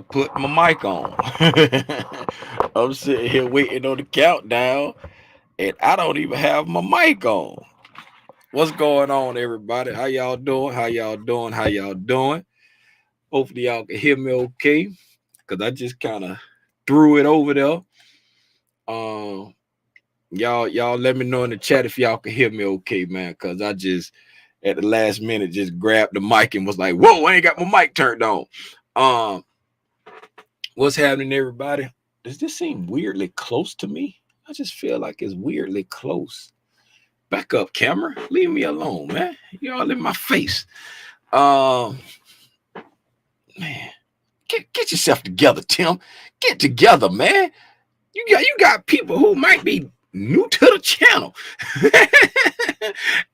put my mic on. I'm sitting here waiting on the countdown, and I don't even have my mic on. What's going on, everybody? How y'all doing? How y'all doing? How y'all doing? Hopefully, y'all can hear me okay, because I just kind of threw it over there. Um, y'all let me know in the chat if y'all can hear me okay, man, because I just at the last minute just grabbed the mic and was like, whoa, I ain't got my mic turned on. Um, what's happening, everybody? Does this seem weirdly close to me? I just feel like it's weirdly close. Back up, camera. Leave me alone, man. You all in my face. Um, man, get yourself together, Tim. Get together, man. You got people who might be new to the channel.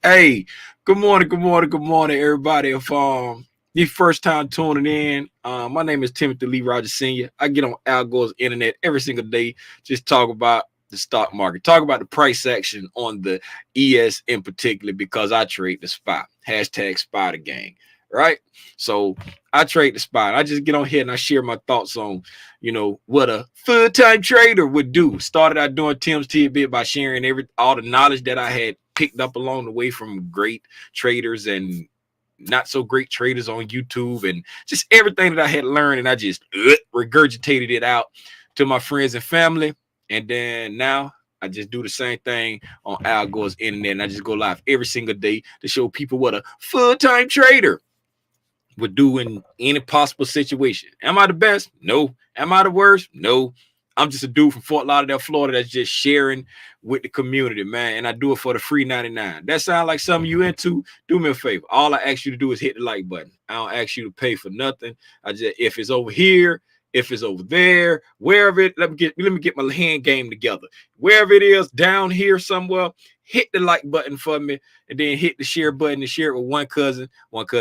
Hey, good morning, good morning, good morning, everybody. If your first time tuning in, my name is Timothy Lee Rogers Sr. I get on Al Gore's internet every single day, just talk about the stock market, talk about the price action on the ES in particular, because I trade the spot. Hashtag Spider Gang, right? So I trade the spot. I just get on here and I share my thoughts on, what a full-time trader would do. Started out doing Tim's Tidbit by sharing all the knowledge that I had picked up along the way from great traders and not so great traders on YouTube, and just everything that I had learned, and I just regurgitated it out to my friends and family. And then now I just do the same thing on Al Gore's internet, and I just go live every single day to show people what a full-time trader would do in any possible situation. Am I the best? No. Am I the worst? No. I'm just a dude from Fort Lauderdale, Florida, that's just sharing with the community, man. And I do it for the free 99. That sounds like something you into? Do me a favor. All I ask you to do is hit the like button. I don't ask you to pay for nothing. I just, if it's over here, if it's over there, wherever it, let me get my hand game together. Wherever it is, down here somewhere, hit the like button for me, and then hit the share button and share it with one cousin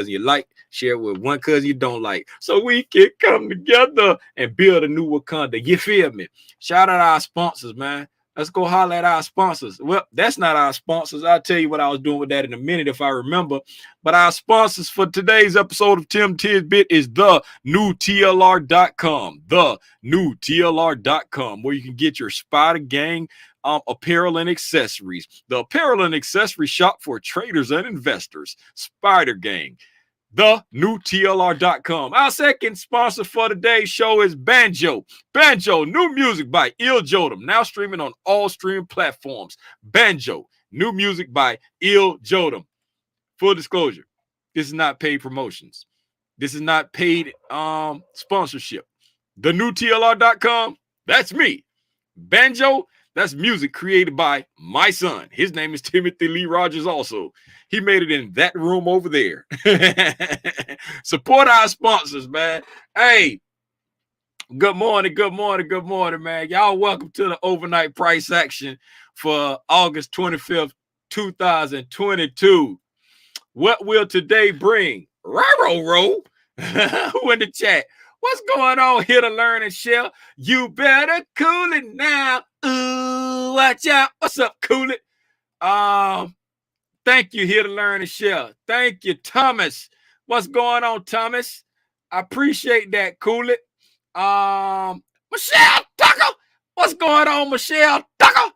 you like, share it with one cousin you don't like, so we can come together and build a new Wakanda. You feel me? Shout out our sponsors, man. Let's go holler at our sponsors. Well, that's not our sponsors. I'll tell you what I was doing with that in a minute if I remember. But our sponsors for today's episode of Tim Tidbit is the new TLR.com. The new TLR.com, where you can get your Spider Gang apparel and accessories. The apparel and accessory shop for traders and investors. Spider Gang. The new TLR.com. Our second sponsor for today's show is Banjo. Banjo, new music by Il Jodam, now streaming on all streaming platforms. Banjo, new music by Il Jodam. Full disclosure, this is not paid promotions. This is not paid sponsorship. The new TLR.com, that's me. Banjo, that's music created by my son. His name is Timothy Lee Rogers also. He made it in that room over there. Support our sponsors, man. Hey, good morning, good morning, good morning, man. Y'all welcome to the overnight price action for August 25th, 2022. What will today bring? Raro. Who in the chat? What's going on? Here to learn and share. You better cool it now. Ooh, watch out. What's up, cool it? Thank you, here to learn and share. Thank you, Thomas. What's going on, Thomas? I appreciate that, cool it. Michelle Tucker. What's going on, Michelle Tucker?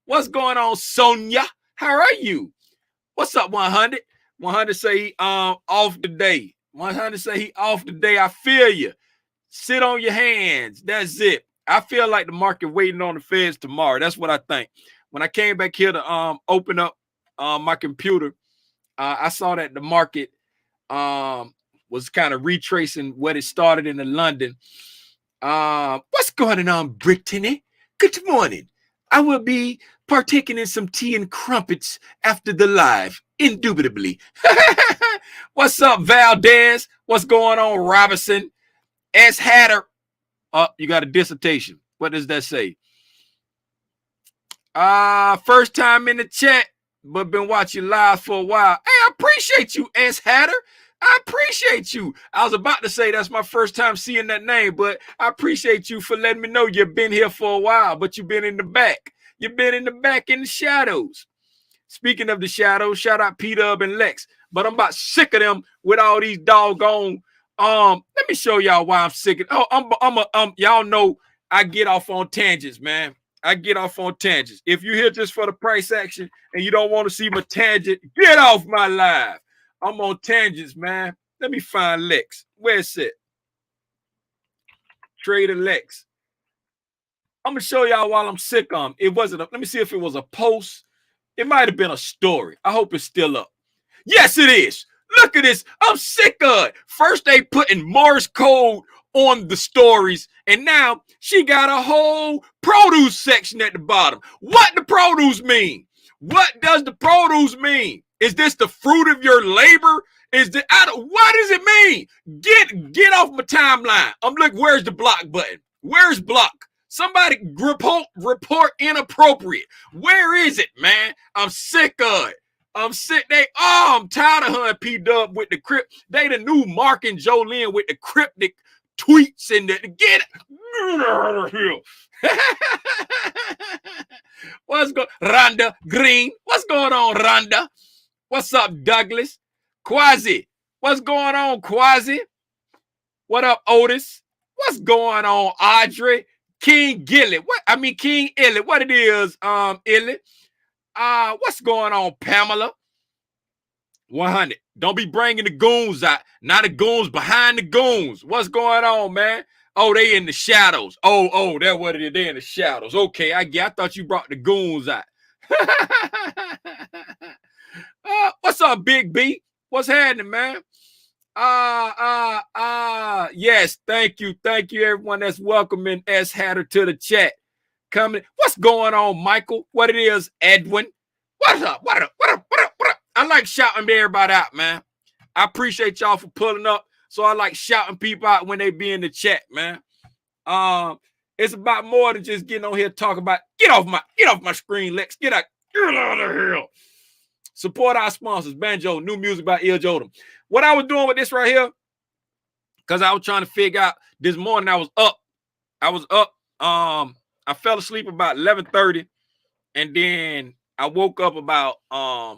What's going on, Sonia? How are you? What's up, 100? 100 say he off today. 100 say he off today. I feel you. Sit on your hands. That's it. I feel like the market waiting on the feds tomorrow. That's what I think. When I came back here to open up my computer, I saw that the market was kind of retracing what it started in London. What's going on, Brittany? Good morning. I will be partaking in some tea and crumpets after the live, indubitably. What's up, Valdez? What's going on, Robinson? S. Hatter. You got a dissertation. What does that say? First time in the chat, but been watching live for a while. Hey, I appreciate you, S. Hatter. I appreciate you. I was about to say that's my first time seeing that name, but I appreciate you for letting me know you've been here for a while, but you've been in the back. You've been in the back in the shadows. Speaking of the shadows, shout out PDub and Lex. But I'm about sick of them with all these doggone Let me show y'all why I'm sick. Y'all know I get off on tangents, man. I get off on tangents. If you're here just for the price action and you don't want to see my tangent, get off my live. I'm on tangents, man. Let me find Lex. Where's it? Trader Lex. I'm gonna show y'all while I'm sick on. It wasn't. Let me see if it was a post. It might have been a story. I hope it's still up. Yes, it is. Look at this. I'm sick of it. First, they putting Morse code on the stories, and now she got a whole produce section at the bottom. What the produce mean? What does the produce mean? Is this the fruit of your labor? What does it mean? Get off my timeline. I'm looking. Where's the block button? Where's block? Somebody report inappropriate. Where is it, man? I'm sick of it. I'm sick. I'm tired of her and PDub with the crypt. They the new Mark and Jolene with the cryptic tweets and get out of here. What's going Rhonda Green? What's going on, Rhonda? What's up, Douglas? Quasi. What's going on, Quasi? What up, Otis? What's going on, Audrey? King Gilly. King Illy. What it is, Illy? What's going on, Pamela? 100. Don't be bringing the goons out. Not the goons behind the goons. What's going on, man? Oh, they in the shadows. Oh, that's what it is. They in the shadows. Okay, I thought you brought the goons out. What's up, Big B? What's happening, man? Yes, thank you, everyone that's welcoming S Hatter to the chat. Coming. What's going on, Michael? What it is, Edwin? What's up? What up? I like shouting everybody out, man. I appreciate y'all for pulling up. So I like shouting people out when they be in the chat, man. It's about more than just getting on here talking about get off my screen, Lex. Get out of here. Support our sponsors, Banjo, new music by Il Jodam. What I was doing with this right here, because I was trying to figure out this morning, I was up. I fell asleep about 11:30, and then I woke up about a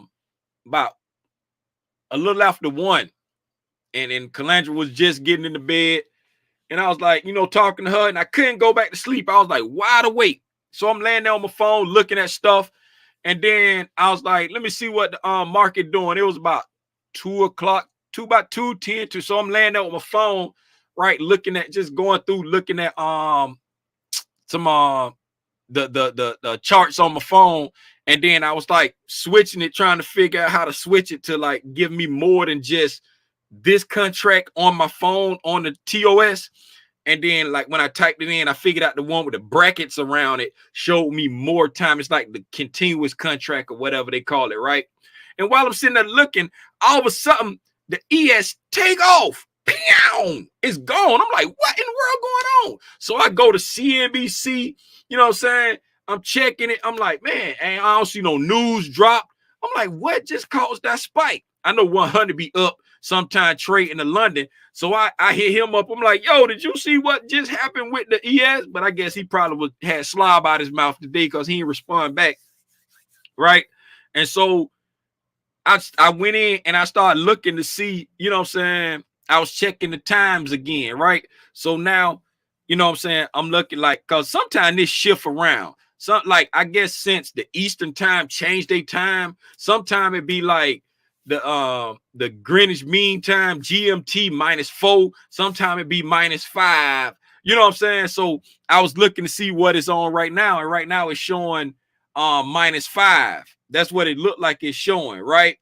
little after 1, and Calandra was just getting into bed, and I was like, talking to her, and I couldn't go back to sleep. I was like wide awake, so I'm laying there on my phone looking at stuff, and then I was like, let me see what the market doing. It was about 2 o'clock, about 2:10. So I'm laying there with my phone, right, looking at some the charts on my phone, and then I was like switching it, trying to figure out how to switch it to like give me more than just this contract on my phone on the TOS. And then like when I typed it in, I figured out the one with the brackets around it showed me more time. It's like the continuous contract or whatever they call it, right? And while I'm sitting there looking, all of a sudden the ES take off. Pew! It's gone. I'm like, what in the world going on? So I go to CNBC, you know what I'm saying? I'm checking it. I'm like, man, I don't see no news drop. I'm like, what just caused that spike? I know 100 be up sometime trading to London. So I hit him up. I'm like, yo, did you see what just happened with the ES? But I guess he probably had slob out his mouth today because he didn't respond back. Right. And so I went in and I started looking to see, you know what I'm saying? I was checking the times again, right? So now, you know what I'm saying? I'm looking like, because sometimes this shift around. Like, I guess since the Eastern time changed their time, sometime it be like the Greenwich Mean Time, GMT -4. Sometime it be -5. You know what I'm saying? So I was looking to see what it's on right now. And right now it's showing -5. That's what it looked like it's showing, right?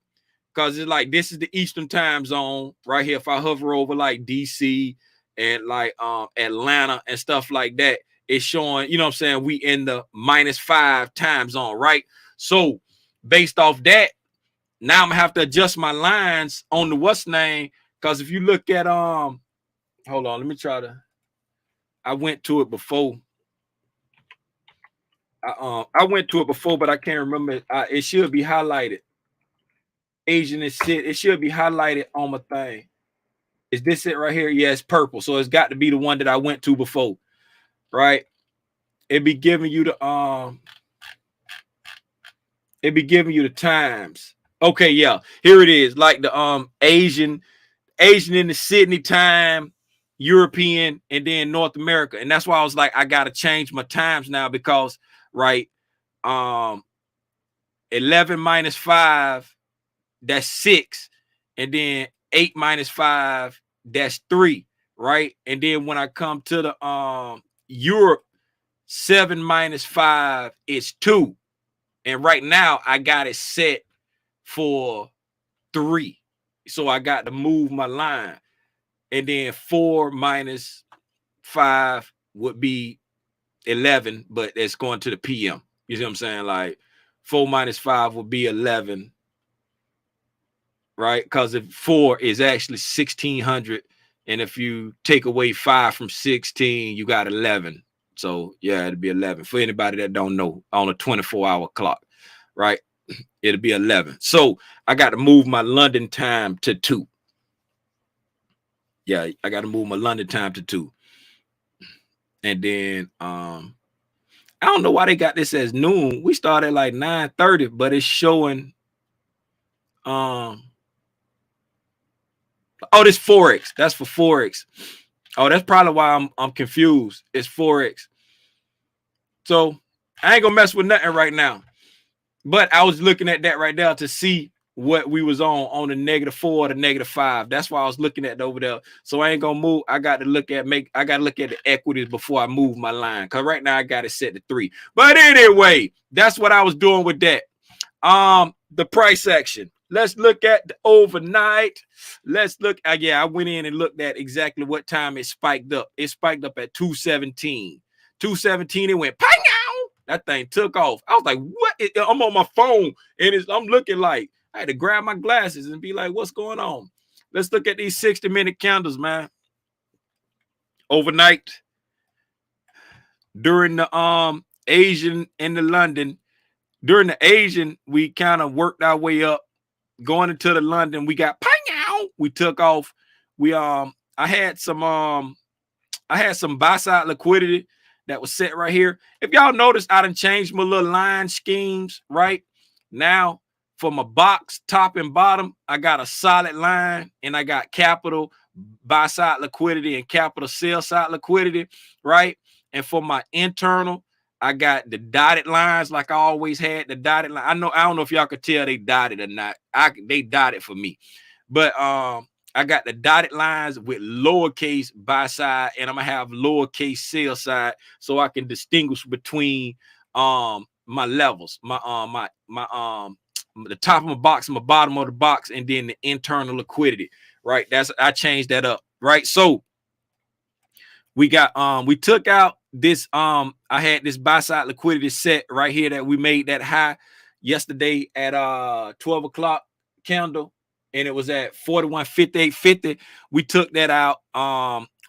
Because it's like this is the Eastern time zone right here. If I hover over like DC and like Atlanta and stuff like that, it's showing, you know what I'm saying, we in the -5 time zone, right? So based off that, now I'm gonna have to adjust my lines on the what's name. Because if you look at hold on, let me try to. I went to it before. I went to it before, but I can't remember. It should be highlighted. Asian and shit. It should be highlighted on my thing. Is this it right here? Yeah, it's purple. So it's got to be the one that I went to before, right? It be giving you the times. Okay, yeah, here it is. Like the Asian Asian in the Sydney time, European, and then North America. And that's why I was like, I gotta change my times now because right, 11 minus 5, that's 6, and then 8 minus 5, that's 3, right? And then when I come to the Europe, 7 minus 5 is 2. And right now I got it set for 3. So I got to move my line. And then 4 minus 5 would be 11, but it's going to the PM. You see what I'm saying? Like 4 minus 5 would be 11, right? Because if 4 is actually 1600, and if you take away 5 from 16, you got 11. So yeah, it'd be 11 for anybody that don't know on a 24-hour clock, right? It'll be 11. So I got to move my London time to 2. Yeah, I got to move my London time to 2. And then I don't know why they got this as noon. We started at like 9:30, but it's showing oh, this Forex. That's for Forex. Oh, that's probably why I'm confused. It's Forex. So I ain't gonna mess with nothing right now. But I was looking at that right there to see what we was on the -4 or the -5. That's why I was looking at it over there. So I ain't gonna move. I got to look at the equities before I move my line. Cause right now I got it set to 3. But anyway, that's what I was doing with that. The price action. Let's look at the overnight. Let's look. Yeah, I went in and looked at exactly what time it spiked up. It spiked up at 217. 217. It went pang out. That thing took off. I was like, what? I'm on my phone and I'm looking like I had to grab my glasses and be like, what's going on? Let's look at these 60-minute candles, man. Overnight, during the Asian and the London, during the Asian, we kind of worked our way up. Going into the London, we got pang out. We took off. We I had some buy side liquidity that was set right here. If y'all notice, I done changed my little line schemes right now. For my box, top and bottom, I got a solid line, and I got capital buy side liquidity and capital sell side liquidity, right? And for my internal, I got the dotted lines like I always had the dotted line. I don't know if y'all could tell they dotted or not. They dotted for me. But I got the dotted lines with lowercase buy side, and I'm gonna have lowercase sell side so I can distinguish between my levels, the top of my box and my bottom of the box, and then the internal liquidity, right? I changed that up, right? So we got we took out this I had this buy side liquidity set right here that we made that high yesterday at 12 o'clock candle, and it was at 41.5850. We took that out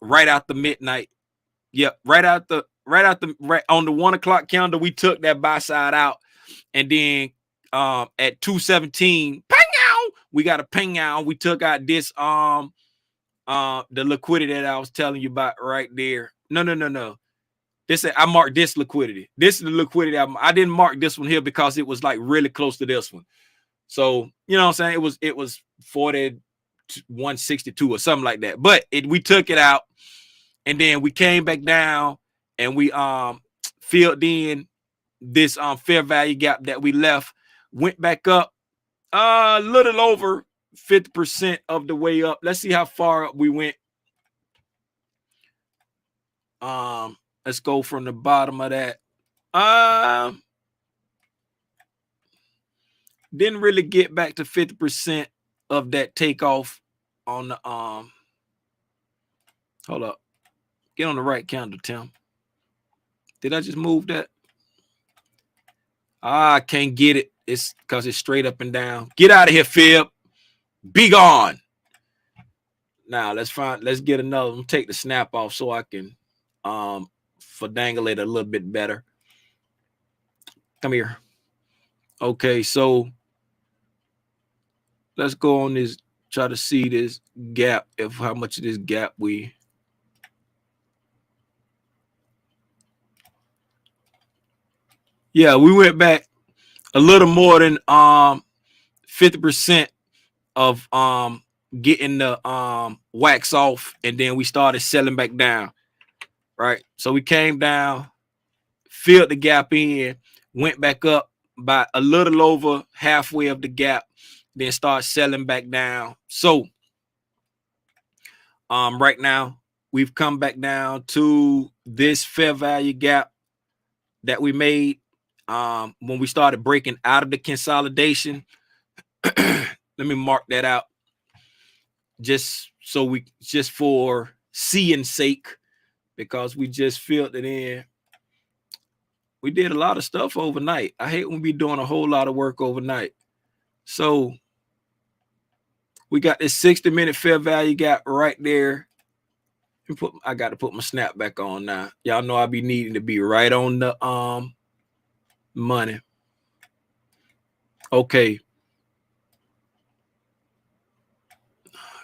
right out the midnight. Yep, right on the 1 o'clock candle, we took that buy side out, and then at 217, ping out, we got a ping out. We took out this the liquidity that I was telling you about right there. No. I marked this liquidity. This is the liquidity. I didn't mark this one here because it was like really close to this one. So you know what I'm saying? It was 41.62 or something like that. But we took it out, and then we came back down, and we filled in this fair value gap that we left. Went back up a little over 50% of the way up. Let's see how far up we went. Let's go from the bottom of that. Didn't really get back to 50% of that takeoff on the hold up. Get on the right candle, Tim. Did I just move that? I can't get it. It's because it's straight up and down. Get out of here, Fib. Be gone. Now let's get another one. Take the snap off so I can dangle it a little bit better. Come here. Okay, so let's go on this, try to see this gap, if how much of this gap we we went back a little more than 50% of getting the wax off, and then we started selling back down, right? So we came down, filled the gap in, went back up by a little over halfway of the gap, then start selling back down. So right now we've come back down to this fair value gap that we made when we started breaking out of the consolidation. Let me mark that out just for seeing sake, because we just filled it in. We did a lot of stuff overnight. I hate when we doing a whole lot of work overnight. So we got this 60-minute fair value gap right there. I got to put my snap back on now. Y'all know I be needing to be right on the money. Okay.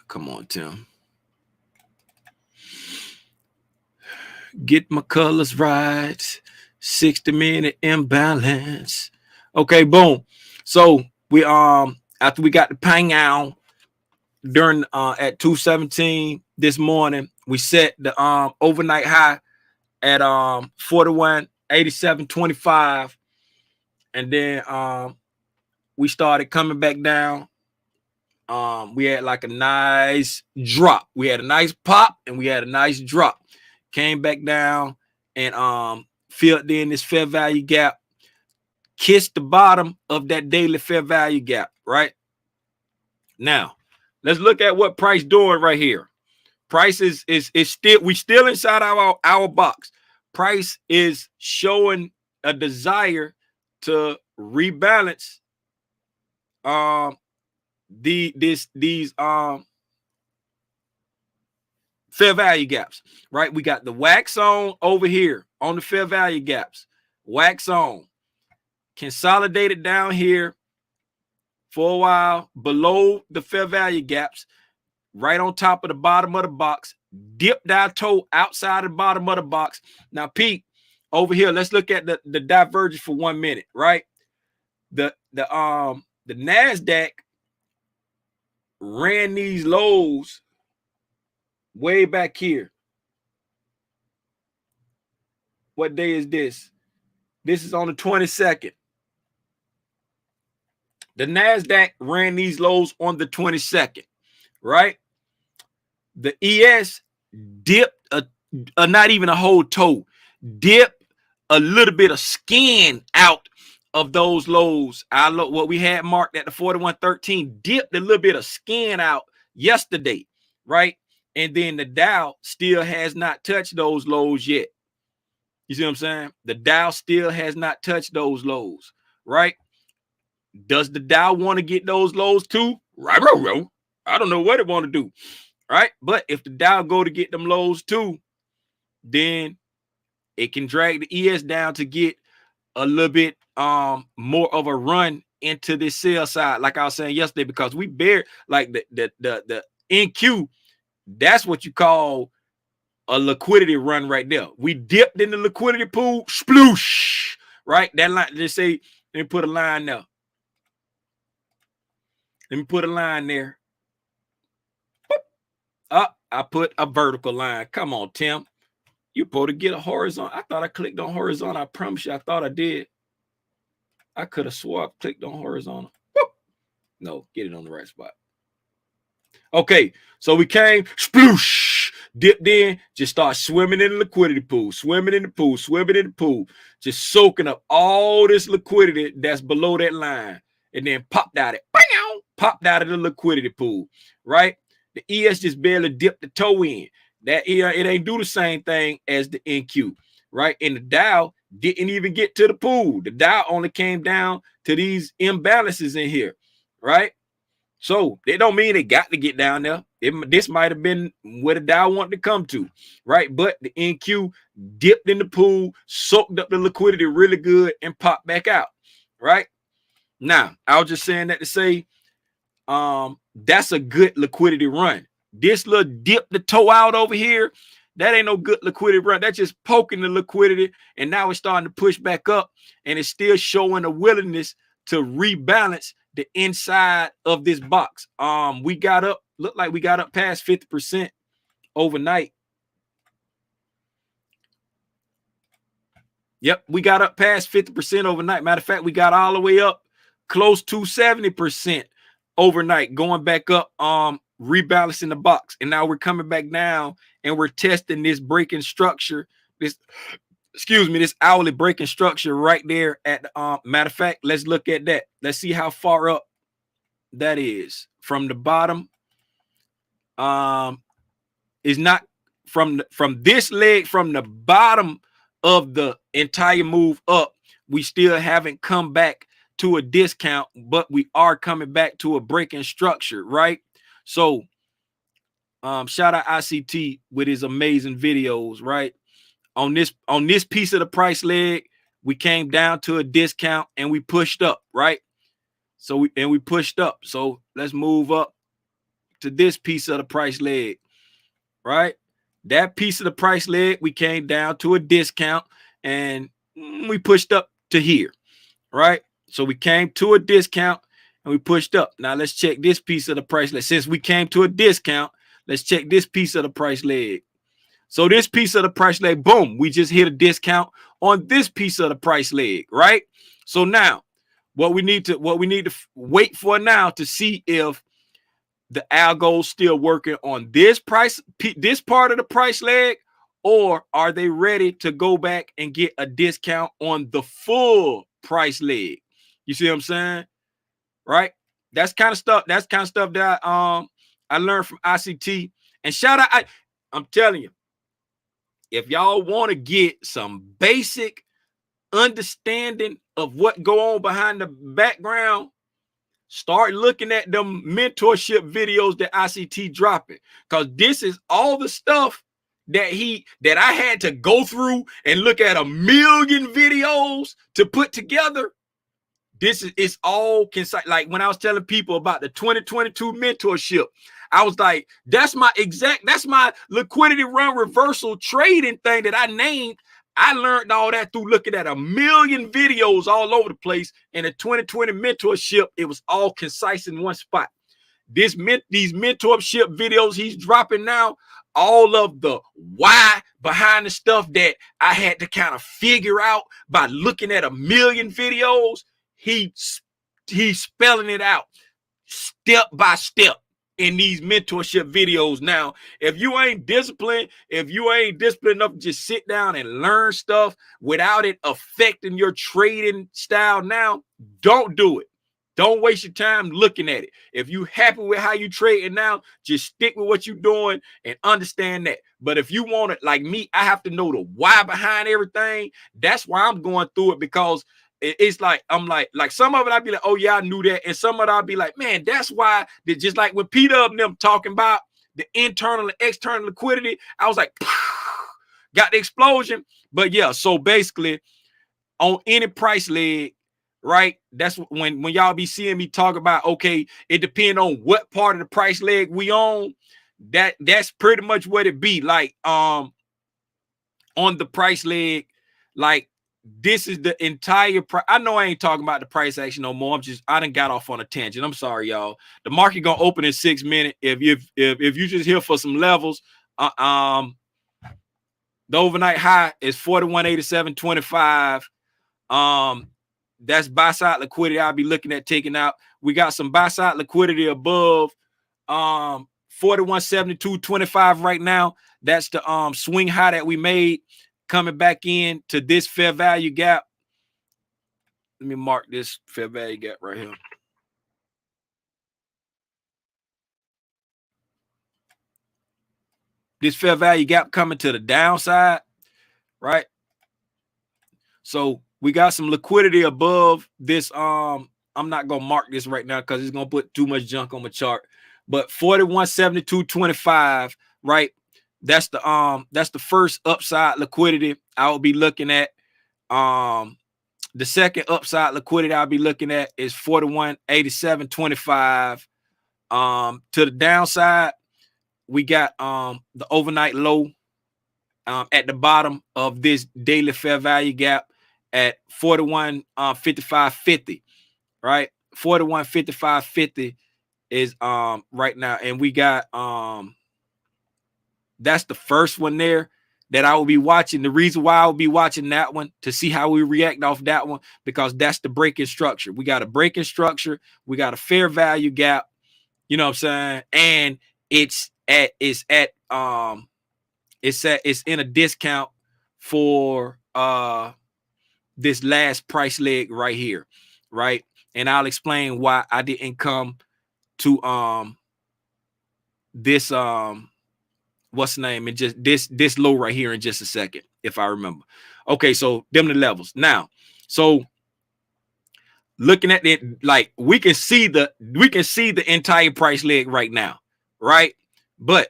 Come on, Tim. Get my colors right. 60-minute imbalance. Okay, boom. So we after we got the pang out during at 2:17 this morning, we set the overnight high at 41.8725, and then we started coming back down. We had like a nice drop. We had a nice pop and we had a nice drop. Came back down and filled in this fair value gap, kissed the bottom of that daily fair value gap. Right now, let's look at what price doing right here. Price is still, we still inside our box. Price is showing a desire to rebalance these fair value gaps, right? We got the wax on over here on the fair value gaps, wax on, consolidated down here for a while below the fair value gaps, right on top of the bottom of the box, dipped our toe outside of the bottom of the box. Now, Pete, over here, let's look at the divergence for 1 minute, right? The NASDAQ ran these lows way back here. What day is this? This is on the 22nd. The NASDAQ ran these lows on the 22nd, right? The ES dipped not even a whole toe, dipped a little bit of skin out of those lows. What we had marked at the 41.13 dipped a little bit of skin out yesterday, right? And then the Dow still has not touched those lows yet. You see what I'm saying? The Dow still has not touched those lows, right? Does the Dow want to get those lows too? Right, I don't know what it want to do, right? But if the Dow go to get them lows too, then it can drag the ES down to get a little bit more of a run into this sell side, like I was saying yesterday, because we bear like the NQ. That's what you call a liquidity run right there. We dipped in the liquidity pool, sploosh, right? That line, just say, let me put a line there. Let me put a line there. Up, I put a vertical line. Come on, Tim. You're supposed to get a horizontal. I thought I clicked on horizontal. I promise you, I thought I did. I could have swore I clicked on horizontal. Whoop. No, get it on the right spot. Okay, so we came, sploosh, dipped in, just start swimming in the liquidity pool, swimming in the pool, swimming in the pool, just soaking up all this liquidity that's below that line, and then popped out of the liquidity pool, right? The ES just barely dipped the toe in. That it ain't do the same thing as the NQ, right? And the Dow didn't even get to the pool. The Dow only came down to these imbalances in here, right? So they don't mean they got to get down there. This might have been where the Dow wanted to come to, right? But the NQ dipped in the pool, soaked up the liquidity really good, and popped back out, right? Now, I was just saying that to say that's a good liquidity run. This little dip the toe out over here, that ain't no good liquidity run. That's just poking the liquidity, and now it's starting to push back up, and it's still showing a willingness to rebalance the inside of this box. We got up, looked like we got up past 50% overnight. Yep, we got up past 50% overnight. Matter of fact, we got all the way up close to 70% overnight, going back up, rebalancing the box. And now we're coming back down and we're testing this breaking structure, this hourly breaking structure right there at the matter of fact, let's look at that. Let's see how far up that is from the bottom. Is not from this leg, from the bottom of the entire move up. We still haven't come back to a discount, but we are coming back to a breaking structure, right? So shout out ICT with his amazing videos, right? On this piece of the price leg, we came down to a discount and we pushed up, right? So we pushed up. So let's move up to this piece of the price leg, right? That piece of the price leg, we came down to a discount and we pushed up to here, right? So we came to a discount and we pushed up. Now let's check this piece of the price leg. Since we came to a discount, let's check this piece of the price leg. So this piece of the price leg, boom, we just hit a discount on this piece of the price leg, right? So now what we need to wait for now to see if the algo still working on this part of the price leg, or are they ready to go back and get a discount on the full price leg? You see what I'm saying? Right? That's kind of stuff that I learned from ICT. And shout out, I'm telling you, if y'all want to get some basic understanding of what go on behind the background, start looking at them mentorship videos that ICT dropping, because this is all the stuff that I had to go through and look at a million videos to put together. It's all concise. Like when I was telling people about the 2022 mentorship, I was like, that's my liquidity run reversal trading thing that I named. I learned all that through looking at a million videos all over the place. In the 2020 mentorship, it was all concise in one spot. These mentorship videos he's dropping now, all of the why behind the stuff that I had to kind of figure out by looking at a million videos, he's spelling it out step by step in these mentorship videos. Now, if you ain't disciplined enough to just sit down and learn stuff without it affecting your trading style, now don't do it. Don't waste your time looking at it. If you happy with how you trading now, just stick with what you're doing and understand that. But if you want it like me, I have to know the why behind everything. That's why I'm going through it, because it's like, I'm like some of it I'd be like, oh yeah, I knew that. And some of it I'll be like, man, that's why. Just like when PDub and them talking about the internal and external liquidity, I was like, got the explosion. But yeah, so basically on any price leg, right? That's when y'all be seeing me talk about, okay, it depends on what part of the price leg we on. That's pretty much what it be like. On the price leg, like this is the entire price. I know I ain't talking about the price action no more. I done got off on a tangent. I'm sorry, y'all. The market gonna open in 6 minutes. If you just here for some levels, the overnight high is 41.8725. That's buy side liquidity I'll be looking at taking out. We got some buy side liquidity above 41.7225 right now. That's the swing high that we made, coming back in to this fair value gap. Let me mark this fair value gap right here. This fair value gap coming to the downside, right? So we got some liquidity above this. I'm not gonna mark this right now because it's gonna put too much junk on my chart. But 41.7225, right? That's the first upside liquidity I will be looking at. The second upside liquidity I'll be looking at is 41.8725. To the downside, we got the overnight low at the bottom of this daily fair value gap at 41.5550, right? 41.55.50 is right now, and we got that's the first one there that I will be watching. The reason why I will be watching that one to see how we react off that one, because that's the breaking structure. We got a breaking structure, we got a fair value gap, you know what I'm saying? And it's in a discount for this last price leg right here, right? And I'll explain why I didn't come to this what's the name, and just this low right here in just a second, if I remember. Okay, so them the levels. Now, so looking at it, like we can see the entire price leg right now, right? But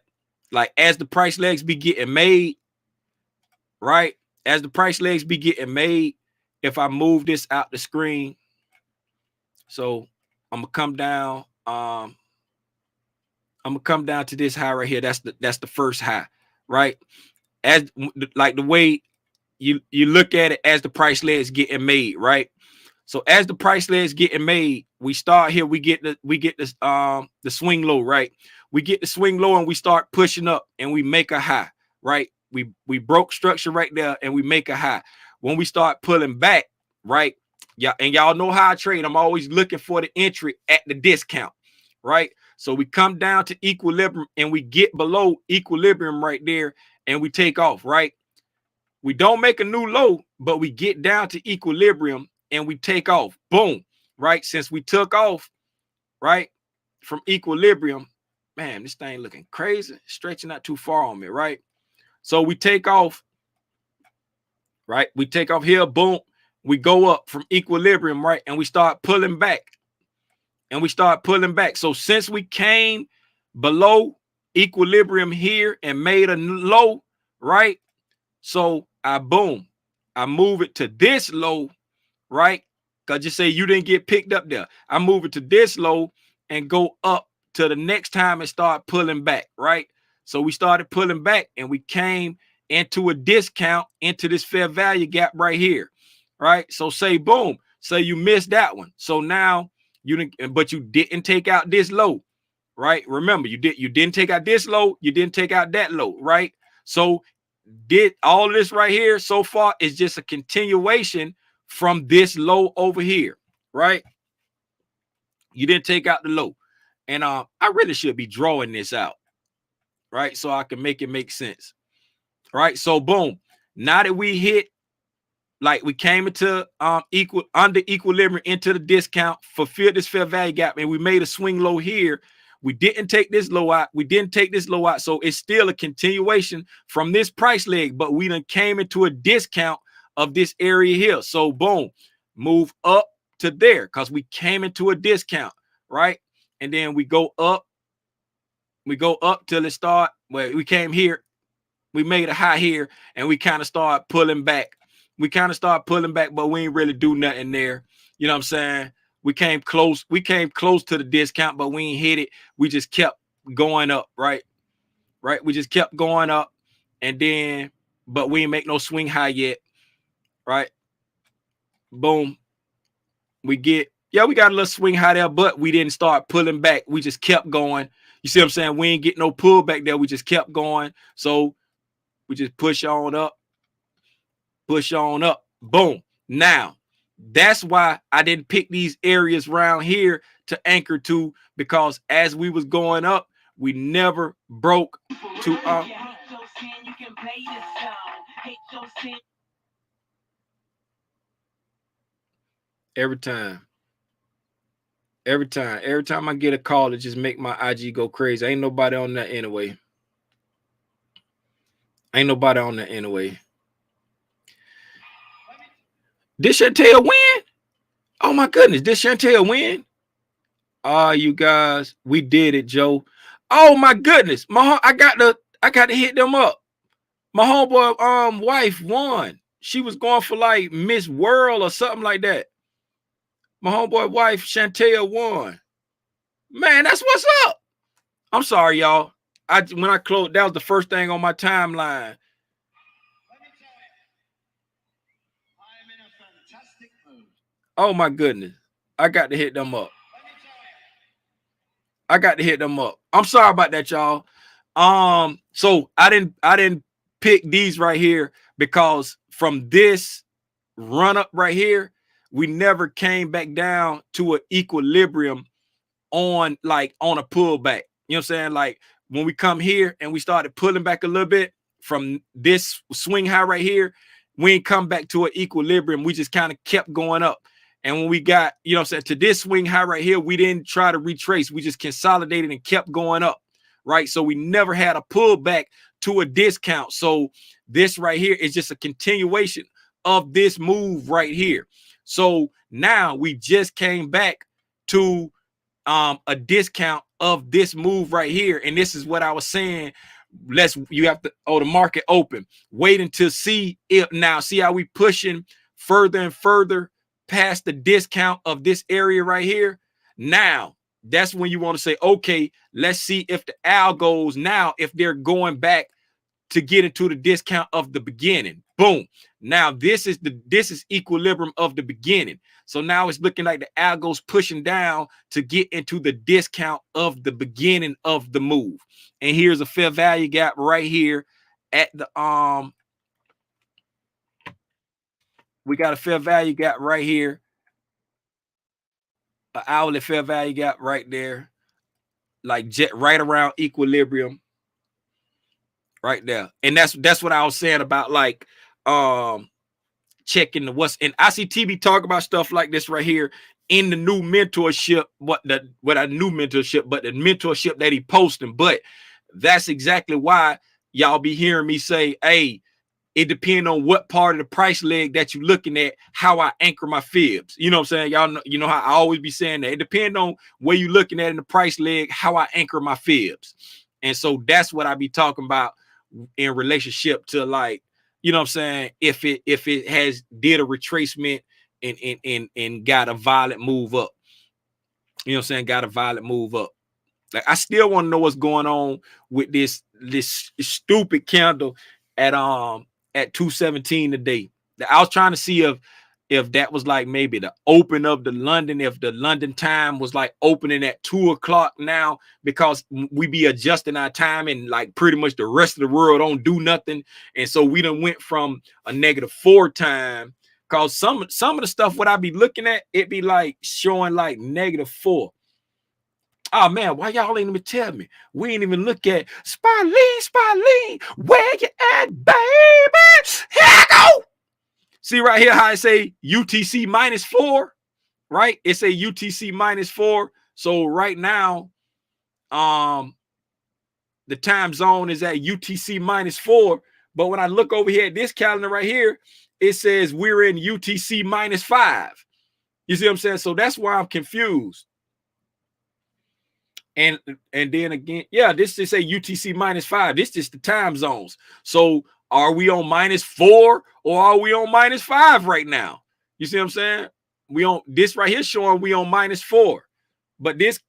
like as the price legs be getting made, right? As the price legs be getting made, if I move this out the screen, so I'm gonna come down. I'm gonna come down to this high right here. That's the first high, right? As like the way you look at it as the price legs getting made, right? So as the price legs getting made, we start here. We get the swing low, right? We get the swing low and we start pushing up and we make a high, right? We broke structure right there and we make a high. When we start pulling back, right? Yeah, and y'all know how I trade. I'm always looking for the entry at the discount, right? So we come down to equilibrium and we get below equilibrium right there and we take off, right? We don't make a new low, but we get down to equilibrium and we take off. Boom, right? Since we took off, right, from equilibrium, man, this thing looking crazy, stretching out too far on me, right? So we take off, right? We take off here, boom. We go up from equilibrium, right? And we start pulling back. And we start pulling back. So since we came below equilibrium here and made a low, right? So I move it to this low, right? Because you say you didn't get picked up there. I move it to this low and go up to the next time and start pulling back, right? So we started pulling back and we came into a discount into this fair value gap right here, right? So say boom, say you missed that one. So now you didn't, but you didn't take out this low, right? Remember, you didn't take out this low, you didn't take out that low, right? So did all this right here so far is just a continuation from this low over here, right? You didn't take out the low. And I really should be drawing this out, right? So I can make it make sense. Right? So boom. Now that we hit, like we came into under equilibrium into the discount, fulfilled this fair value gap, and we made a swing low here. We didn't take this low out. We didn't take this low out. So it's still a continuation from this price leg, but we done came into a discount of this area here. So boom, move up to there because we came into a discount, right? And then we go up till it start where we came here. We made a high here and we kind of start pulling back. But we ain't really do nothing there. You know what I'm saying? We came close to the discount, but we ain't hit it. We just kept going up, right? Right? We just kept going up, and then, but we ain't make no swing high yet, right? Boom. We got a little swing high there, but we didn't start pulling back. We just kept going. You see what I'm saying? We ain't get no pullback there. We just kept going. So we just push on up. Boom. Now, that's why I didn't pick these areas around here to anchor to, because as we was going up, we never broke to every time I get a call, it just make my IG go crazy. Ain't nobody on that anyway. This Chantel win? Oh my goodness, this Chantel win? You guys, we did it, Joe. Oh my goodness, I got to hit them up. My homeboy wife won. She was going for like Miss World or something like that. My homeboy wife Chantel won. Man, that's what's up. I'm sorry, y'all. When I closed, that was the first thing on my timeline. Oh my goodness, I got to hit them up. I got to hit them up. I'm sorry about that, y'all. So I didn't pick these right here because from this run up right here, we never came back down to an equilibrium on a pullback. You know what I'm saying? Like when we come here and we started pulling back a little bit from this swing high right here, we ain't come back to an equilibrium. We just kind of kept going up. And when we got, you know what I'm saying, to this swing high right here, we didn't try to retrace. We just consolidated and kept going up, right? So we never had a pullback to a discount. So this right here is just a continuation of this move right here. So now we just came back to a discount of this move right here. And this is what I was saying. You have to, the market open. Wait until see how we pushing further and further past the discount of this area right here. Now, that's when you want to say, okay, let's see if the algos now, if they're going back to get into the discount of the beginning. Boom. Now this is equilibrium of the beginning. So now it's looking like the algo's pushing down to get into the discount of the beginning of the move. And here's a fair value gap right here at the we got a fair value gap right here. An hourly fair value gap right there. Like right around equilibrium. Right there. And that's what I was saying about like checking the what's, and I see TB talk about stuff like this right here in the new mentorship, but the mentorship that he posting. But that's exactly why y'all be hearing me say, hey, it depends on what part of the price leg that you're looking at, how I anchor my fibs. You know what I'm saying? Y'all know, you know how I always be saying that. It depends on where you're looking at in the price leg, how I anchor my fibs. And so that's what I be talking about in relationship to, like, you know what I'm saying, if it has did a retracement and got a violent move up. You know what I'm saying? Got a violent move up. Like, I still want to know what's going on with this stupid candle at 217 today. I was trying to see if that was like maybe the open of the London, if the London time was like opening at 2 o'clock now, because we be adjusting our time and like pretty much the rest of the world don't do nothing. And so we done went from a -4 time, because some of the stuff what I be looking at, it be like showing like -4. Oh man, why y'all ain't even tell me? We ain't even look at Spy-Lee, where you at, baby? Here I go. See right here how I say UTC -4, right? It say UTC -4. So right now, the time zone is at UTC -4. But when I look over here at this calendar right here, it says we're in UTC -5. You see what I'm saying? So that's why I'm confused. And then again, yeah, this is a UTC -5. This is the time zones. So are we on -4 or are we on -5 right now? You see what I'm saying? We on this right here showing we on -4, but this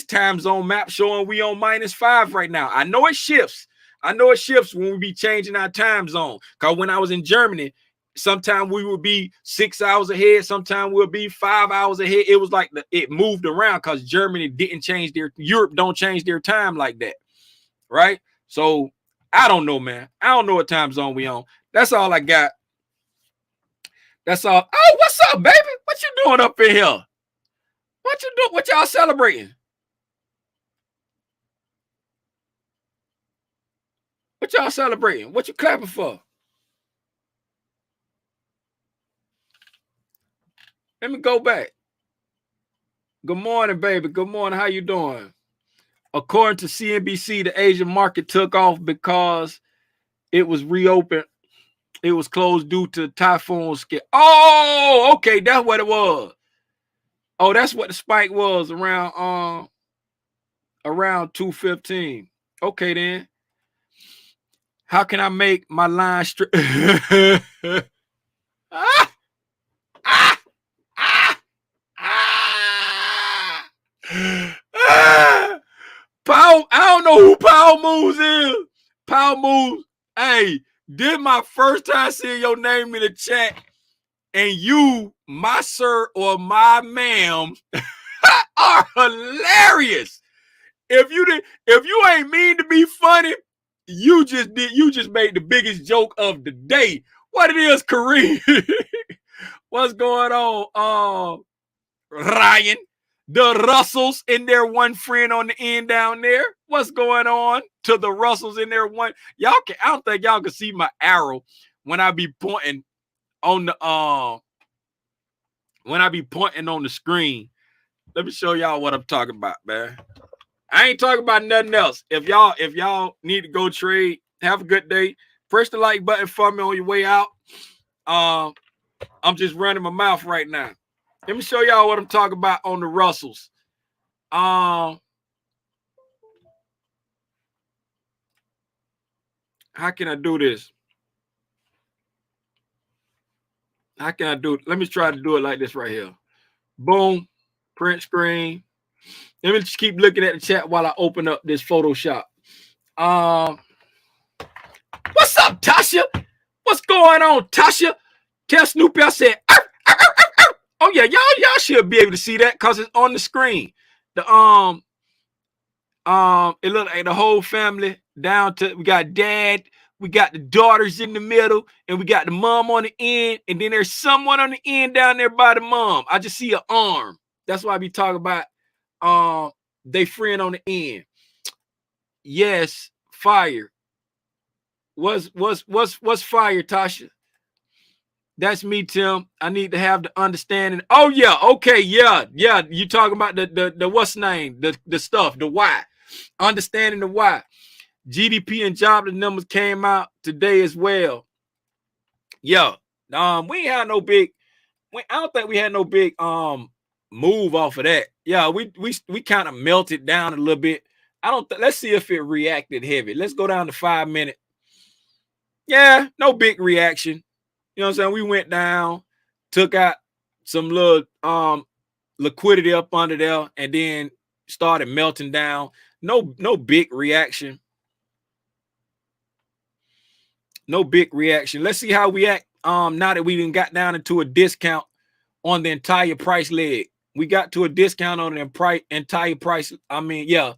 time zone map showing we on -5 right now. I know it shifts. I know it shifts when we be changing our time zone. Because when I was in Germany, sometimes we would be 6 hours ahead. Sometimes we'll be 5 hours ahead. It was like it moved around because Germany didn't change Europe don't change their time like that. Right? So I don't know, man. I don't know what time zone we on. That's all I got. That's all. Oh, what's up, baby? What you doing up in here? What you doing? What y'all celebrating? What y'all celebrating? What you clapping for? Let me go back. Good morning, baby. Good morning. How you doing? According to CNBC, the Asian market took off because it was reopened. It was closed due to typhoon scare. Oh, okay, that's what it was. Oh, that's what the spike was around 215. Okay, then. How can I make my line straight? ah, ah, ah, ah. Power, I don't know who Power Moves is. Power Moves. Hey, this my first time seeing your name in the chat. And you, my sir or my ma'am, are hilarious. if you ain't mean to be funny, you just made the biggest joke of the day. What it is, Kareem? What's going on? Ryan, the Russells and their one friend on the end down there. What's going on to the Russells in their one? I don't think y'all can see my arrow when I be pointing on the screen. Let me show y'all what I'm talking about, man. I ain't talking about nothing else. If y'all need to go trade, have a good day. Press the like button for me on your way out. I'm just running my mouth right now. Let me show y'all what I'm talking about on the Russells. How can I do this? How can I do it? Let me try to do it like this right here. Boom. Print screen. Let me just keep looking at the chat while I open up this Photoshop. What's up, Tasha? What's going on, Tasha? Tell Snoopy I said, arr, arr, arr, arr. Oh yeah, y'all should be able to see that because it's on the screen. The it looked like the whole family down to we got dad, we got the daughters in the middle, and we got the mom on the end, and then there's someone on the end down there by the mom. I just see an arm. That's why I be talking about they friend on the end. Yes, fire. What's fire, Tasha? That's me, Tim. I need to have the understanding. Oh yeah, okay, yeah. You talking about the what's name? The stuff, the why. Understanding the why. GDP and jobless numbers came out today as well. Yeah. We ain't had no big. I don't think we had no big move off of that. Yeah, we kind of melted down a little bit. Let's see if it reacted heavy. Let's go down to 5 minutes. Yeah, no big reaction. You know what I'm saying? We went down, took out some little liquidity up under there, and then started melting down. No big reaction. No big reaction. Let's see how we act now that we done got down into a discount on the entire price leg. We got to a discount on the entire price. I mean, yeah.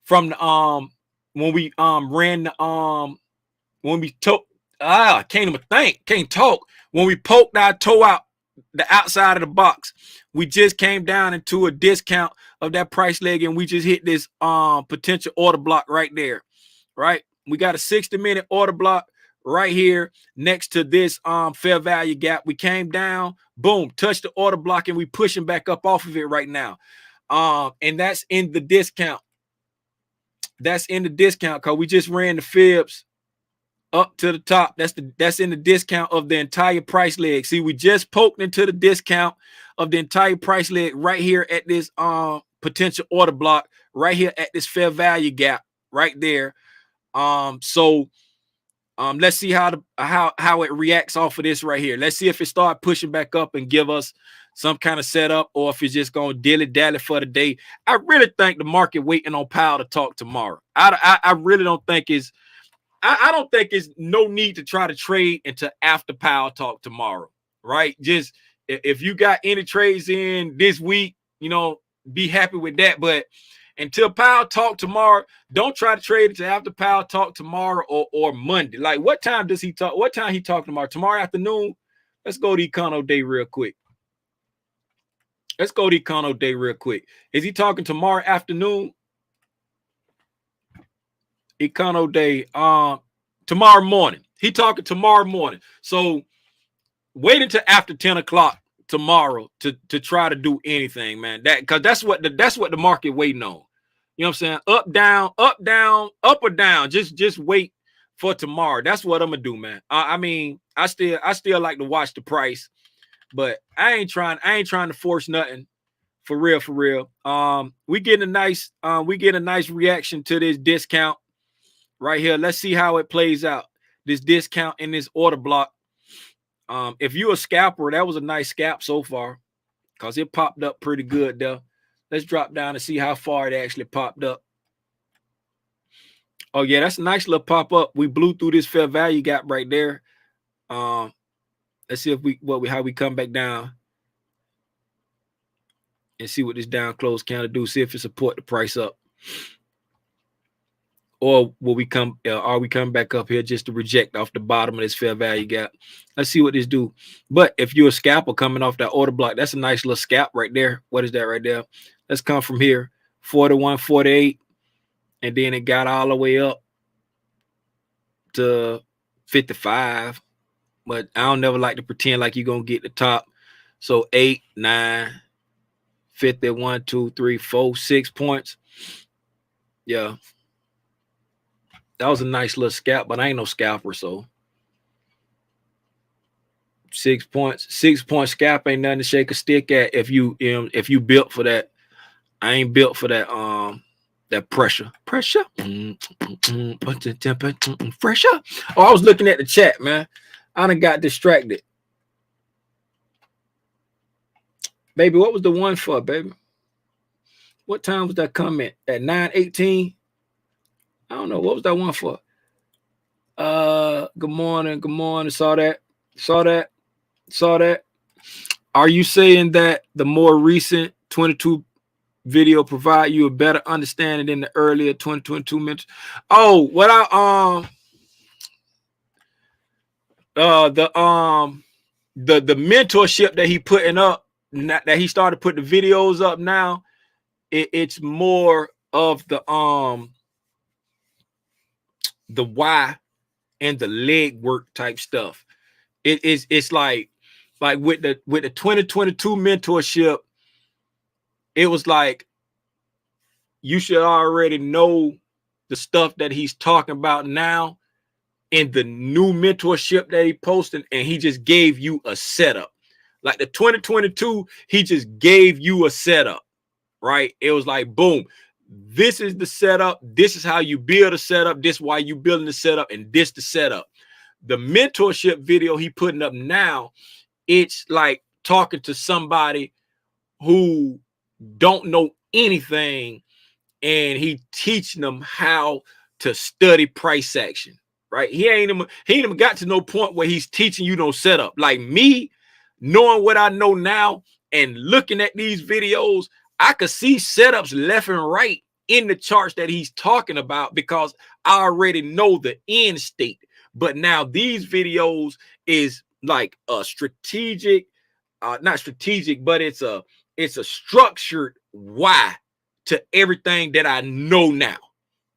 From the when we ran the when we took I can't even think, can't talk. When we poked our toe out the outside of the box, we just came down into a discount of that price leg, and we just hit this potential order block right there. Right? We got a 60-minute order block right here next to this fair value gap. We came down, boom, touched the order block, and we pushing back up off of it right now. And that's in the discount. That's in the discount because we just ran the fibs up to the top. That's in the discount of the entire price leg. See, we just poked into the discount of the entire price leg right here at this potential order block, right here at this fair value gap right there. So let's see how it reacts off of this right here. Let's see if it start pushing back up and give us some kind of setup, or if it's just going to dilly-dally for the day. I really think the market waiting on Powell to talk tomorrow. I really don't think I don't think it's no need to try to trade until after Powell talk tomorrow, right? Just if you got any trades in this week, be happy with that. But until Powell talk tomorrow, don't try to trade until after Powell talk tomorrow or Monday. Like, what time does he talk? What time he talk tomorrow? Tomorrow afternoon? Let's go to Econo Day real quick. Let's go to Econo Day real quick. Is he talking tomorrow afternoon? Econo Day tomorrow morning. He talking tomorrow morning. So wait until after 10 o'clock tomorrow to try to do anything, man. Because that's what the market waiting on. You know what I'm saying? Up, down, up or down. Just wait for tomorrow. That's what I'm gonna do, man. I mean, I still like to watch the price, but I ain't trying to force nothing. For real. We get a nice reaction to this discount right here. Let's see how it plays out. This discount in this order block. If you're a scalper, that was a nice scalp so far because it popped up pretty good there. Let's drop down and see how far it actually popped up. Oh yeah, that's a nice little pop up. We blew through this fair value gap right there. Let's see if how we come back down and see what this down close counter do. See if it support the price up. Or will we come? Are we coming back up here just to reject off the bottom of this fair value gap? Let's see what this do. But if you're a scalper coming off that order block, that's a nice little scalp right there. What is that right there? Let's come from here, 41, 48, and then it got all the way up to 55. But I don't never like to pretend like you're gonna get the top. So 8, 9, 50, 1, 2, 3, 4, 6 points. Yeah. That was a nice little scalp, but I ain't no scalper, so 6 points. 6-point scalp ain't nothing to shake a stick at if you built for that. I ain't built for that that pressure. Pressure. Pressure. Oh, I was looking at the chat, man. I done got distracted. Baby, what was the one for, baby? What time was that comment? At 9:18? I don't know. What was that one for? Good morning. Good morning. Saw that. Are you saying that the more recent 22 video provide you a better understanding than the earlier 2022 mentor? Oh, what the mentorship that he putting up, that he started putting the videos up now, it's more of the why and the leg work type stuff. It's like with the 2022 mentorship, it was like you should already know the stuff that he's talking about now in the new mentorship that he posted, and he just gave you a setup. Like the 2022, he just gave you a setup, right? It was like, boom, this is the setup. This is how you build a setup. This is why you building the setup, and this the setup. The mentorship video he putting up now, it's like talking to somebody who don't know anything, and he teaching them how to study price action, right? He ain't even got to no point where he's teaching you no setup. Like me, knowing what I know now and looking at these videos, I could see setups left and right in the charts that he's talking about because I already know the end state. But now these videos is like a strategic, not strategic, but it's a structured why to everything that I know now.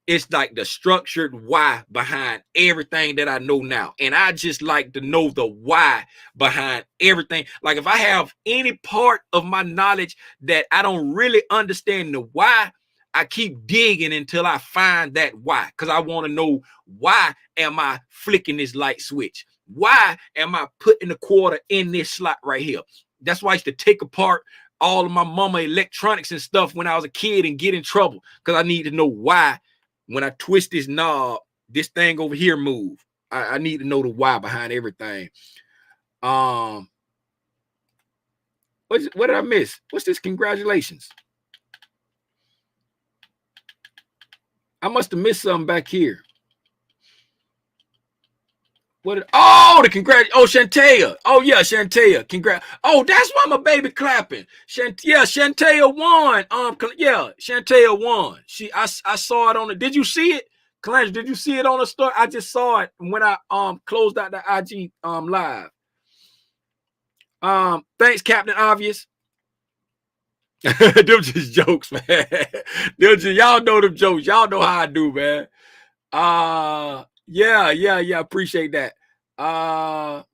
It's like the structured why behind everything that I know now. And I just like to know the why behind everything. Like if I have any part of my knowledge that I don't really understand the why, I keep digging until I find that why. Because I want to know, why am I flicking this light switch? Why am I putting the quarter in this slot right here? That's why I used to take apart all of my mama electronics and stuff when I was a kid and get in trouble. Because I need to know why. When I twist this knob, this thing over here move. I need to know the why behind everything. What did I miss? What's this? Congratulations. I must have missed something back here. Oh, the congrats. Oh, Shantea. Oh, yeah, Shantea. Congrats. Oh, that's why my baby clapping. Shantea won. Yeah, Shantea won. I saw it on the. Did you see it? Clarence, did you see it on the story? I just saw it when I closed out the IG live. Thanks, Captain Obvious. Them just jokes, man. Y'all know them jokes. Y'all know how I do, man. Yeah. Appreciate that. The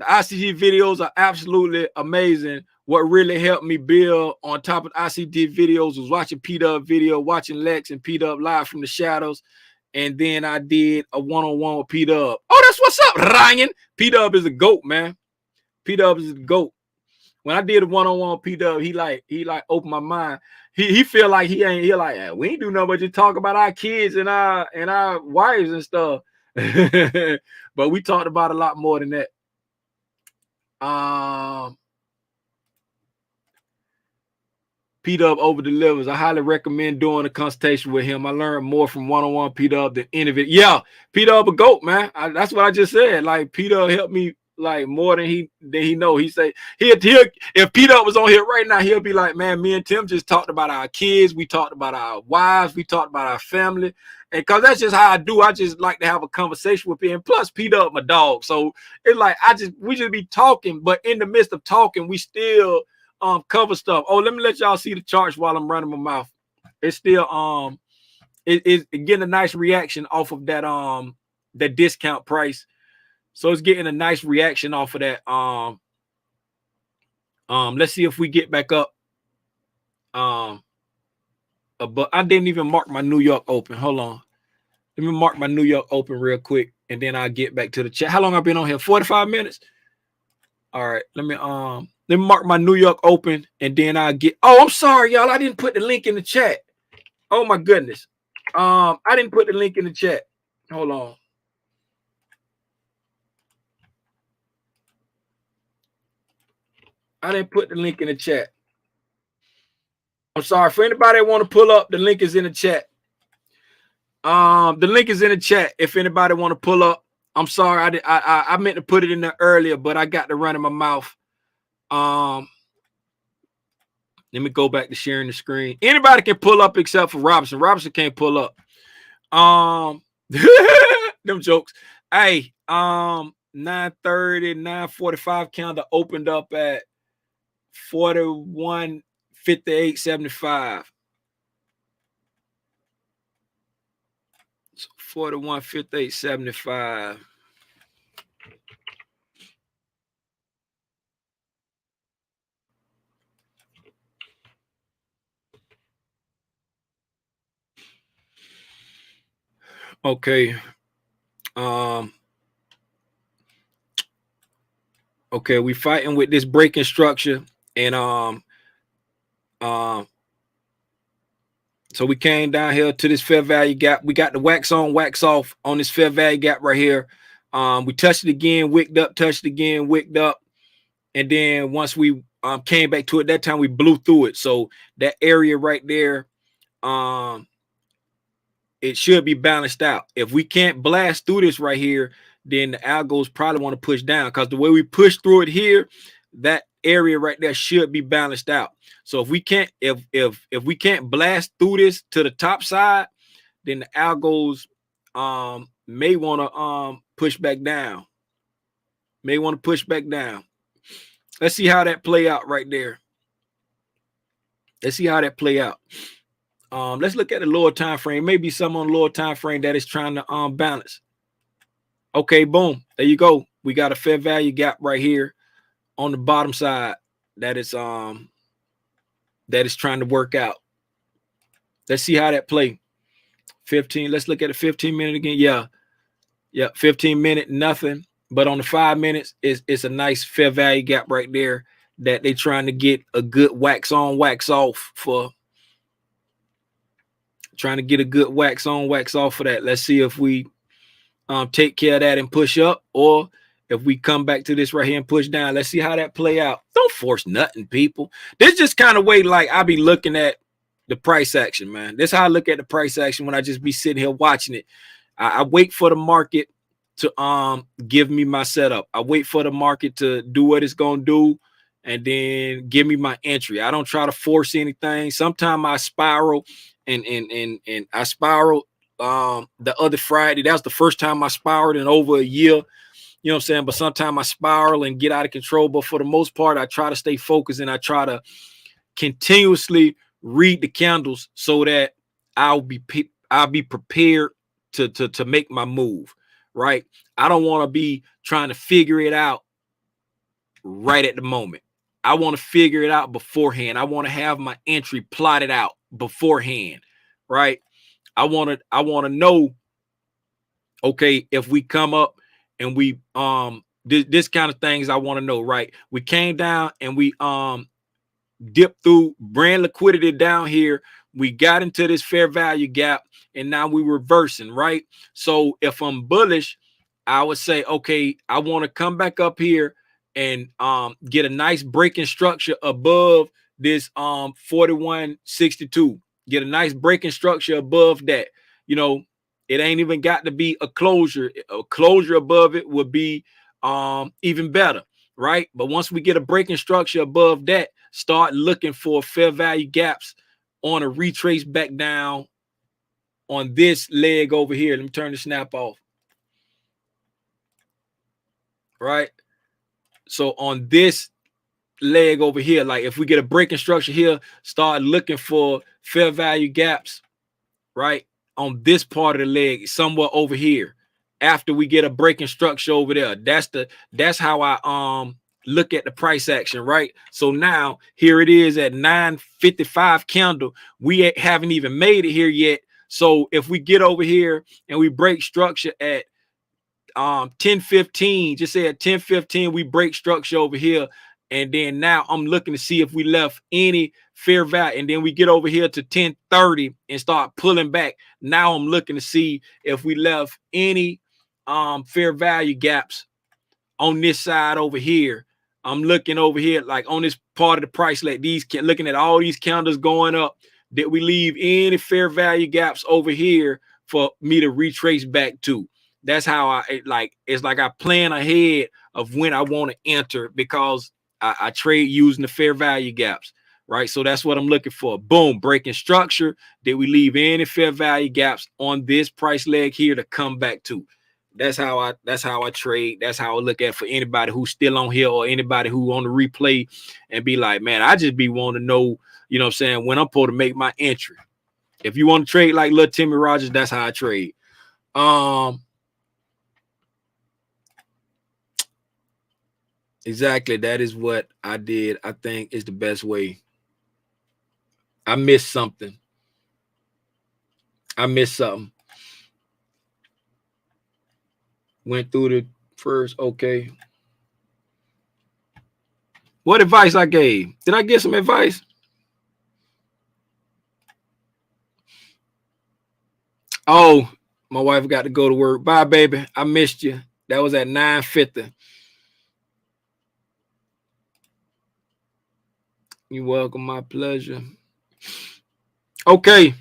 ICT videos are absolutely amazing. What really helped me build on top of ICT videos was watching PDub video, watching Lex and PDub live from the shadows. And then I did a one-on-one with PDub. Oh, that's what's up, Ryan. PDub is a GOAT, man. PDub is a GOAT. When I did a one-on-one with PDub, he like opened my mind. He feel like he like, we ain't do nothing but just talk about our kids and our wives and stuff. But we talked about a lot more than that. PDub over delivers. I highly recommend doing a consultation with him. I learned more from one-on-one PDub than any of it. Yeah, PDub a GOAT, man. That's what I just said. Like PDub helped me like more than he know. He say he'll if PDub was on here right now, he'll be like, man, me and Tim just talked about our kids, we talked about our wives, we talked about our family, and cause that's just how I do. I just like to have a conversation with him. Plus, PDub my dog, so it's like we just be talking, but in the midst of talking, we still cover stuff. Oh, let me let y'all see the charts while I'm running my mouth. It's still it's getting a nice reaction off of that discount price. So it's getting a nice reaction off of that. Let's see if we get back up. But I didn't even mark my New York Open. Hold on. Let me mark my New York Open real quick, and then I'll get back to the chat. How long I've been on here? 45 minutes. All right. Let me mark my New York Open, and then I'll get. Oh, I'm sorry, y'all. I didn't put the link in the chat. Oh my goodness. I didn't put the link in the chat. Hold on. I didn't put the link in the chat. I'm sorry. For anybody that want to pull up, the link is in the chat. The link is in the chat. If anybody want to pull up, I'm sorry. I meant to put it in there earlier, but I got to run in my mouth. Let me go back to sharing the screen. Anybody can pull up except for Robinson. Robinson can't pull up. Them jokes. Hey, 9:30, 9:45 calendar opened up at 41.58.75. So 41.58.75. Okay. Okay, we fighting with this breaking structure, and so we came down here to this fair value gap. We got the wax on, wax off on this fair value gap right here. We touched it again, wicked up, touched it again, wicked up, and then once we came back to it, that time we blew through it. So that area right there, it should be balanced out. If we can't blast through this right here, then the algos probably want to push down, because the way we push through it here, that area right there should be balanced out. So if we can't, if we can't blast through this to the top side, then the algos may want to push back down. May want to push back down. Let's see how that play out right there. Let's see how that play out. Let's look at the lower time frame. Maybe some on the lower time frame that is trying to balance. Okay, boom. There you go. We got a fair value gap right here on the bottom side that is trying to work out. Let's see how that play. 15. Let's look at the 15-minute again. Yeah. 15-minute, nothing. But on the 5 minutes, it's a nice fair value gap right there that they're trying to get a good wax on, wax off for. Trying to get a good wax on, wax off for that. Let's see if we take care of that and push up, or if we come back to this right here and push down. Let's see how that play out. Don't force nothing, people. This just kind of way like I be looking at the price action, man. This is how I look at the price action when I just be sitting here watching it. I wait for the market to give me my setup. I wait for the market to do what it's gonna do, and then give me my entry. I don't try to force anything. Sometimes I spiral, and I spiral the other Friday. That was the first time I spiraled in over a year. You know what I'm saying? But sometimes I spiral and get out of control. But for the most part, I try to stay focused, and I try to continuously read the candles so that I'll be prepared to make my move. Right? I don't want to be trying to figure it out right at the moment. I want to figure it out beforehand. I want to have my entry plotted out beforehand. Right? I want to know, okay, if we come up and we this kind of things I want to know, right? We came down and we dipped through brand liquidity down here. We got into this fair value gap, and now we reversing, right? So if I'm bullish, I would say, okay, I want to come back up here and get a nice breaking structure above this 41.62. Get a nice breaking structure above that. You know, it ain't even got to be a closure. A closure above it would be even better, right? But once we get a breaking structure above that, start looking for fair value gaps on a retrace back down on this leg over here. Let me turn the snap off. Right. So on this leg over here, like if we get a breaking structure here, start looking for fair value gaps, right, on this part of the leg, somewhere over here. After we get a breaking structure over there, that's how I look at the price action, right? So now here it is at 955 candle. We haven't even made it here yet. So if we get over here and we break structure at 10:15, just say at 10:15 we break structure over here, and then now I'm looking to see if we left any fair value, and then we get over here to 10:30 and start pulling back. Now I'm looking to see if we left any fair value gaps on this side over here. I'm looking over here, like on this part of the price, like these, looking at all these candles going up. Did we leave any fair value gaps over here for me to retrace back to? That's how I like. It's like I plan ahead of when I want to enter, because I trade using the fair value gaps, right? So that's what I'm looking for. Boom, breaking structure. Did we leave any fair value gaps on this price leg here to come back to? That's how I trade. That's how I look at for anybody who's still on here or anybody who on the replay and be like, man, I just be wanting to know, you know what I'm saying, when I'm supposed to make my entry. If you want to trade like little Timmy Rogers, that's how I trade. Exactly. That is what I did. I think is the best way. I missed something. Went through the first. Okay. What advice I gave? Did I get some advice? Oh, my wife got to go to work. Bye, baby. I missed you. That was at 9:50. You're welcome. My pleasure. Okay.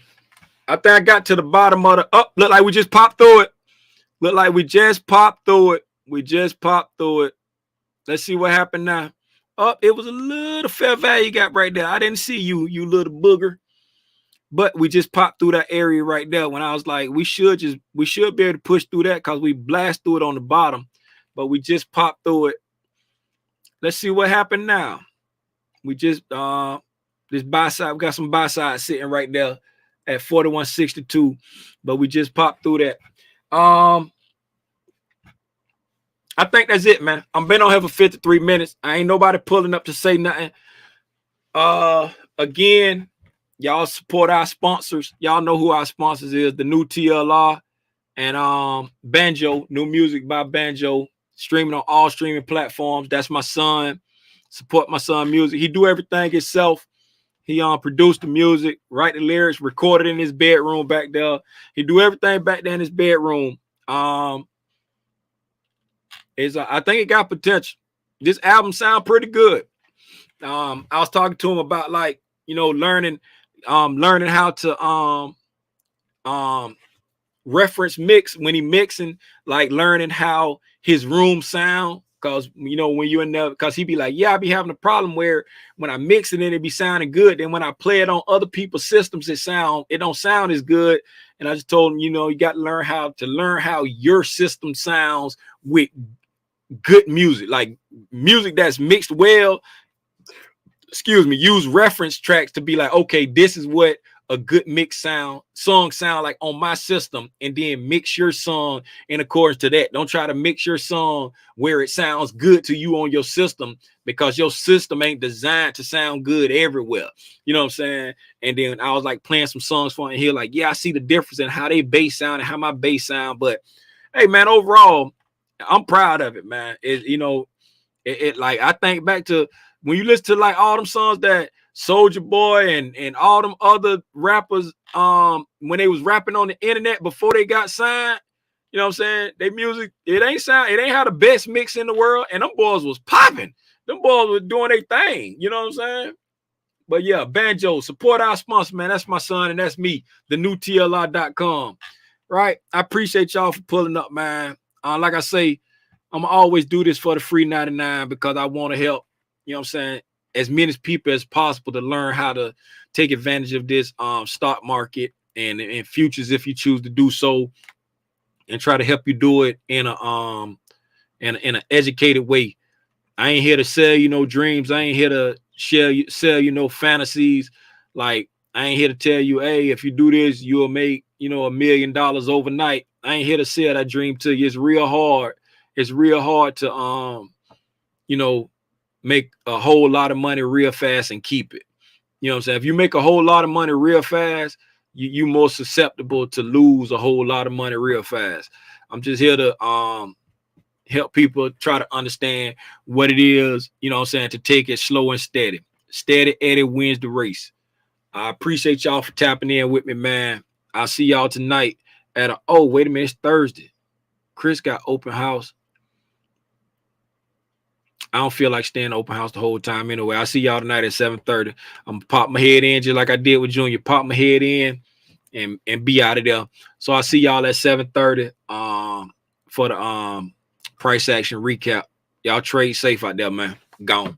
I think I got to the bottom of the up. Look like we just popped through it. Let's see what happened now. Up, it was a little fair value gap right there. I didn't see you, you little booger. But we just popped through that area right there when I was like, we should be able to push through that because we blast through it on the bottom. But we just popped through it. Let's see what happened now. We just this buy side, we got some buy side sitting right there at 41.62, but we just popped through that. I think that's it, man. I'm been on here for 53 minutes. I ain't nobody pulling up to say nothing. Again, y'all support our sponsors. Y'all know who our sponsors is. The new TLR and Banjo, new music by Banjo, streaming on all streaming platforms. That's my son. Support my son music. He do everything himself. He produced the music, write the lyrics, recorded in his bedroom back there. He do everything back there in his bedroom. I think it got potential. This album sound pretty good. I was talking to him about, like, you know, learning how to reference mix when he mixing, like learning how his room sound. Because, you know, when you're in there, because he be like, yeah, I be having a problem where when I mix it in, it be sounding good. Then when I play it on other people's systems, it don't sound as good. And I just told him, you know, you got to learn how your system sounds with good music, like music that's mixed well. Use reference tracks to be like, okay, this is what a good mix song sound like on my system, and then mix your song in accordance to that. Don't try to mix your song where it sounds good to you on your system, because your system ain't designed to sound good everywhere. You know what I'm saying? And then I was like playing some songs for him here, like, yeah, I see the difference in how they bass sound and how my bass sound. But hey, man, overall, I'm proud of it, man. It like, I think back to when you listen to like all them songs that Soulja Boy and all them other rappers, when they was rapping on the internet before they got signed, you know what I'm saying? They music, it ain't had the best mix in the world, and them boys was popping. Them boys was doing their thing, you know what I'm saying? But yeah, Banjo, support our sponsor, man. That's my son, and that's me, the new TLR.com. Right? I appreciate y'all for pulling up, man. Like I say, I'm gonna always do this for the free 99 because I want to help, you know what I'm saying, as many people as possible to learn how to take advantage of this stock market and futures if you choose to do so, and try to help you do it in an educated way. I ain't here to sell you no dreams. I ain't here to sell you no fantasies. Like, I ain't here to tell you, hey, if you do this, you'll make, $1 million overnight. I ain't here to sell that dream to you. It's real hard. It's real hard to make a whole lot of money real fast and keep it. You know what I'm saying? If you make a whole lot of money real fast, you more susceptible to lose a whole lot of money real fast. I'm just here to help people try to understand what it is, you know what I'm saying, to take it slow and steady. Steady Eddie wins the race. I appreciate y'all for tapping in with me, man. I'll see y'all tonight at wait a minute, it's Thursday. Chris got open house. I don't feel like staying open house the whole time anyway. I'll see y'all tonight at 7:30. I'm gonna pop my head in just like I did with Junior. Pop my head in and be out of there. So I'll see y'all at 7:30 for the price action recap. Y'all trade safe out there, man. Gone.